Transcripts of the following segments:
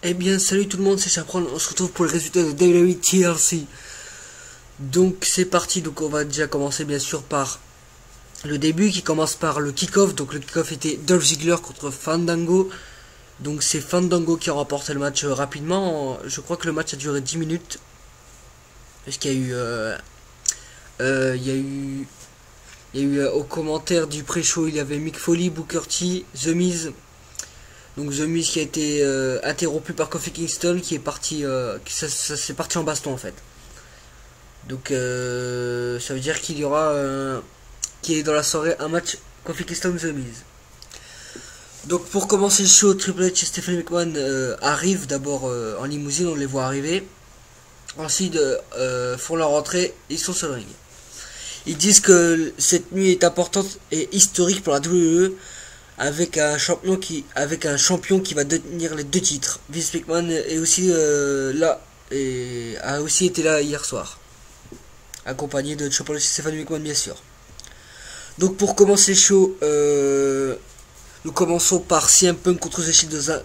Eh bien, salut tout le monde, c'est Chapron. On se retrouve pour le résultat de WWE TLC. Donc, c'est parti. Donc, on va déjà commencer bien sûr par le début qui commence par le kick-off. Donc, le kick-off était Dolph Ziggler contre Fandango. Donc, c'est Fandango qui a remporté le match rapidement. Je crois que le match a duré 10 minutes. Parce qu'il y a eu. Au commentaire du pré-show, il y avait Mick Foley, Booker T, The Miz. Donc The Miz qui a été interrompu par Kofi Kingston qui est parti, ça c'est parti en baston en fait. Donc ça veut dire qu'il y aura, qui est dans la soirée un match Kofi Kingston The Miz. Donc pour commencer le show, Triple H et Stephanie McMahon arrivent d'abord en limousine, on les voit arriver. Ensuite font leur entrée, ils sont sur le ring. Ils disent que cette nuit est importante et historique pour la WWE. Avec un champion qui va détenir les deux titres. Vince McMahon est aussi là et a aussi été là hier soir, accompagné de Triple H et Stephanie McMahon bien sûr. Donc pour commencer le show, nous commençons par CM Punk contre The Shield dans un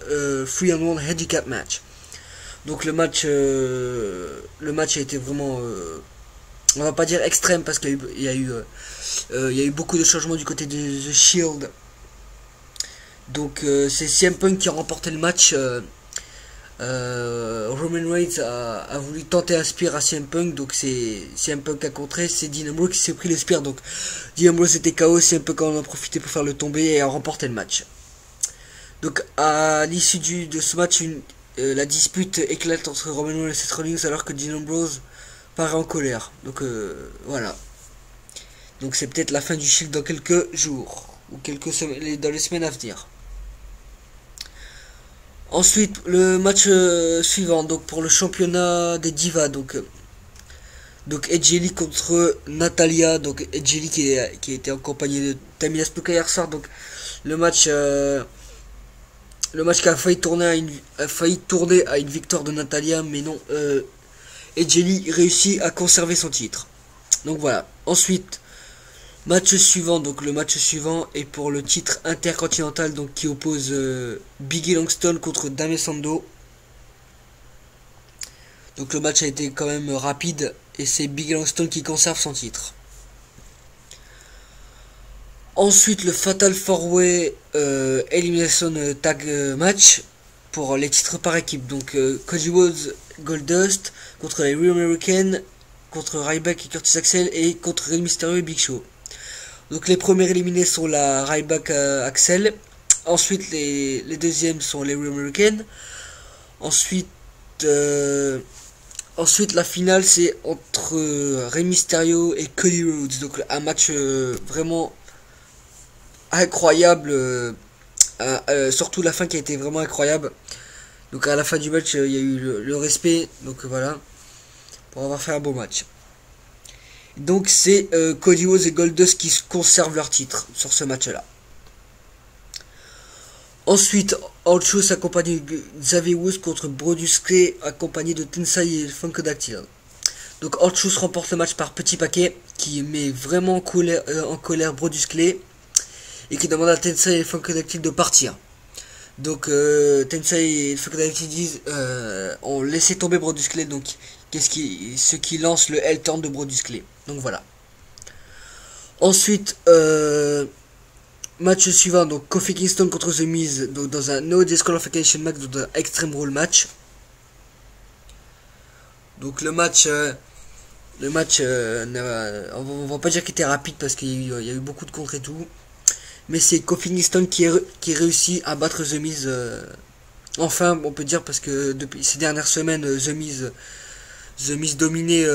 3-on-1 handicap match. Donc le match a été vraiment, on va pas dire extrême parce qu'il y a eu beaucoup de changements du côté de The Shield. Donc c'est CM Punk qui a remporté le match. Roman Reigns a voulu tenter un spear à CM Punk. Donc c'est CM Punk a contré. C'est Dean Ambrose qui s'est pris le spear. Donc Dean Ambrose était KO. CM Punk en a profité pour faire le tomber et a remporté le match. Donc à l'issue de ce match, la dispute éclate entre Roman Reigns et Seth Rollins alors que Dean Ambrose paraît en colère. Donc voilà. Donc c'est peut-être la fin du Shield dans quelques jours ou dans les semaines à venir. Ensuite, le match suivant, donc pour le championnat des divas, donc Edge Lee contre Natalia, donc Edge Lee qui a été accompagné de Tamina Snuka hier soir, donc le match qui a failli tourner à une victoire de Natalia, mais non, Edge Lee réussit à conserver son titre. Donc voilà. Ensuite, match suivant, donc le match suivant est pour le titre intercontinental, donc qui oppose Biggie Langston contre Dame Sando. Donc le match a été quand même rapide et c'est Biggie Langston qui conserve son titre. Ensuite le Fatal 4-Way Elimination Tag Match pour les titres par équipe. Donc Cody Rhodes, Goldust contre les Real Americans, contre Ryback et Curtis Axel et contre Rey Mysterio et Big Show. Donc les premiers éliminés sont la Ryback Axel. Ensuite les deuxièmes sont les Real Americans. Ensuite la finale c'est entre Rey Mysterio et Cody Rhodes. Donc un match vraiment incroyable. Surtout la fin qui a été vraiment incroyable. Donc à la fin du match il y a eu le respect. Donc voilà. Pour avoir fait un beau match. Donc c'est Cody Rhodes et Goldust qui conservent leur titre sur ce match-là. Ensuite, R-Truth accompagné de Xavier Woods contre Brodus Clay accompagné de Tensai et Funkadactyl. Donc R-Truth remporte le match par petit paquet qui met vraiment en colère Brodus Clay et qui demande à Tensai et Funkadactyl de partir. Donc Tensai et Funkadactyl disent ont laissé tomber Brodus Clay, donc ce qui lance le L-turn de Brodus Clay. Donc voilà. Ensuite match suivant, donc Kofi Kingston contre The Miz, donc dans un no disqualification match, dans un Extreme Rules match. Donc le match on va pas dire qu'il était rapide parce qu'il y a eu beaucoup de contre et tout, mais c'est Kofi Kingston qui réussit à battre The Miz enfin, on peut dire, parce que depuis ces dernières semaines The Miz dominait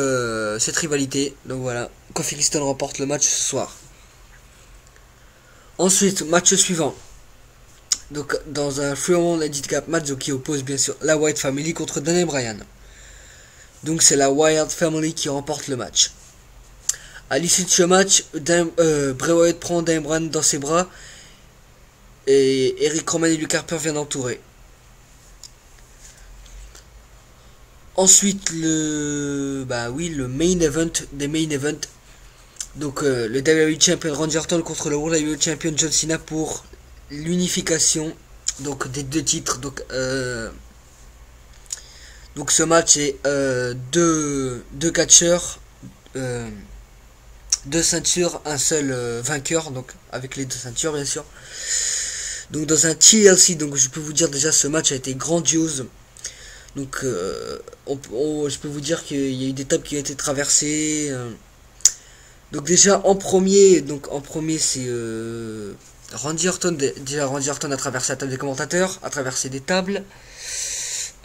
cette rivalité. Donc voilà, Kofi Kingston remporte le match ce soir. Ensuite, match suivant. Donc dans un Free-on handicap match, donc, qui oppose bien sûr la Wyatt Family contre Daniel Bryan. Donc c'est la Wyatt Family qui remporte le match. À l'issue de ce match, Bray Wyatt prend Daniel Bryan dans ses bras et Eric Roman et Luke Harper viennent l'entourer. Ensuite le main event des main events. Donc le WWE Champion Randy Orton contre le World Heavyweight Champion John Cena pour l'unification donc des deux titres. Donc Donc ce match est deux catcheurs, deux ceintures, un seul vainqueur, donc avec les deux ceintures bien sûr. Donc dans un TLC, donc je peux vous dire déjà ce match a été grandiose. Donc je peux vous dire qu'il y a eu des tables qui ont été traversées. Donc déjà en premier c'est Randy Orton. Déjà Randy Orton a traversé la table des commentateurs, a traversé des tables.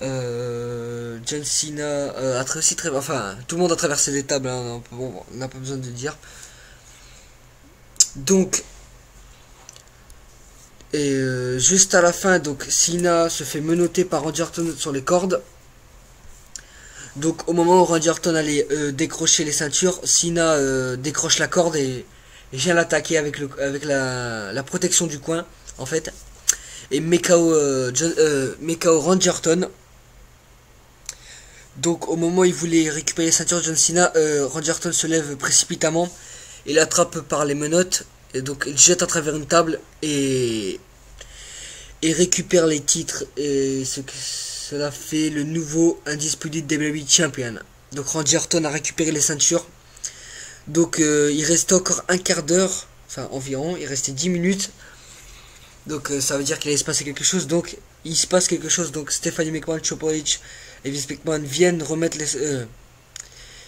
John Cena a aussi enfin tout le monde a traversé des tables, hein, bon, on n'a pas besoin de le dire. Donc juste à la fin, donc Cena se fait menotter par Randy Orton sur les cordes. Donc au moment où Randy Orton allait décrocher les ceintures, Cena décroche la corde et vient l'attaquer avec la protection du coin en fait, et met KO Randy Orton. Donc au moment où il voulait récupérer les ceintures, John Cena, Randy Orton se lève précipitamment et l'attrape par les menottes, et donc il jette à travers une table et récupère les titres, et cela fait le nouveau Undisputed WWE Champion. Donc Randy Orton a récupéré les ceintures. Donc il restait encore un quart d'heure, enfin environ, il restait 10 minutes. Donc ça veut dire qu'il allait se passer quelque chose. Donc il se passe quelque chose. Donc Stephanie McMahon, Triple H et Vince McMahon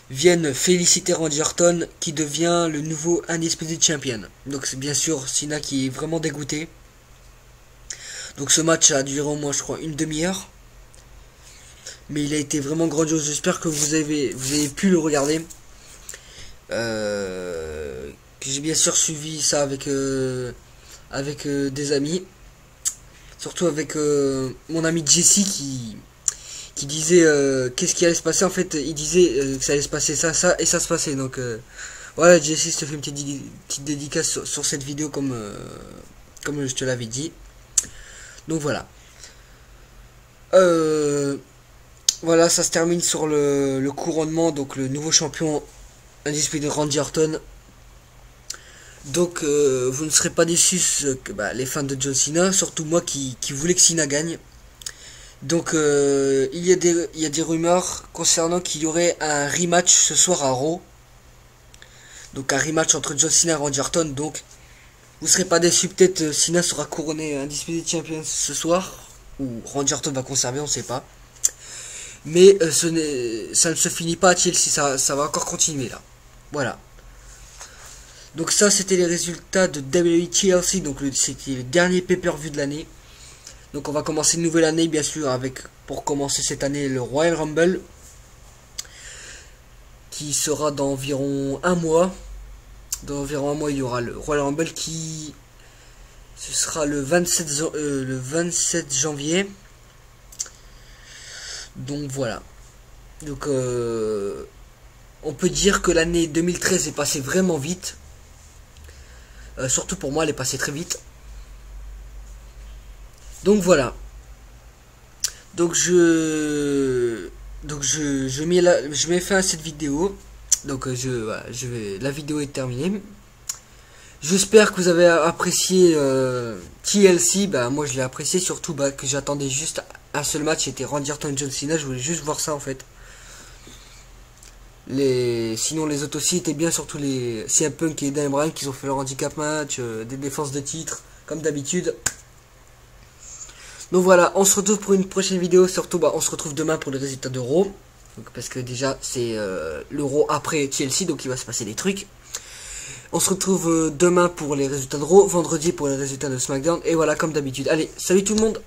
viennent féliciter Randy Orton, qui devient le nouveau Undisputed Champion. Donc c'est bien sûr Cena qui est vraiment dégoûté. Donc ce match a duré au moins je crois une demi-heure. Mais il a été vraiment grandiose. J'espère que vous avez pu le regarder. Que j'ai bien sûr suivi ça avec des amis. Surtout avec mon ami Jesse qui disait qu'est-ce qui allait se passer. En fait il disait que ça allait se passer ça et ça se passait. Donc voilà, Jesse, je te fais une petite dédicace sur cette vidéo comme je te l'avais dit. Donc voilà. Voilà, ça se termine sur le couronnement, donc le nouveau champion Undisputed Randy Orton. Donc vous ne serez pas déçus, les fans de John Cena, surtout moi qui voulais que Cena gagne. Donc il y a des rumeurs concernant qu'il y aurait un rematch ce soir à Raw. Donc un rematch entre John Cena et Randy Orton. Donc vous ne serez pas déçus, peut-être Cena sera couronné Undisputed Champion ce soir, ou Randy Orton va conserver, on ne sait pas. Mais ça ne se finit pas à TLC, ça va encore continuer là. Voilà. Donc ça c'était les résultats de WWE TLC, donc c'était le dernier pay-per-view de l'année. Donc on va commencer une nouvelle année bien sûr avec, pour commencer cette année, le Royal Rumble. Qui sera dans environ un mois. Dans environ un mois il y aura le Royal Rumble ce sera le 27 janvier. Donc voilà. Donc on peut dire que l'année 2013 est passée vraiment vite. Surtout pour moi, elle est passée très vite. Donc voilà. Donc je mets fin à cette vidéo. Donc la vidéo est terminée. J'espère que vous avez apprécié TLC. Moi je l'ai apprécié, surtout que j'attendais juste un seul match, c'était Randy Orton John Cena. Je voulais juste voir ça en fait. Sinon les autres aussi étaient bien, surtout les CM Punk et Dan Bryan qui ont fait leur handicap match, des défenses de titre comme d'habitude. Donc voilà, on se retrouve pour une prochaine vidéo. Surtout on se retrouve demain pour les résultats de Raw. Donc, parce que déjà c'est le Raw après TLC, donc il va se passer des trucs. On se retrouve demain pour les résultats de Raw, vendredi pour les résultats de SmackDown. Et voilà, comme d'habitude. Allez, salut tout le monde.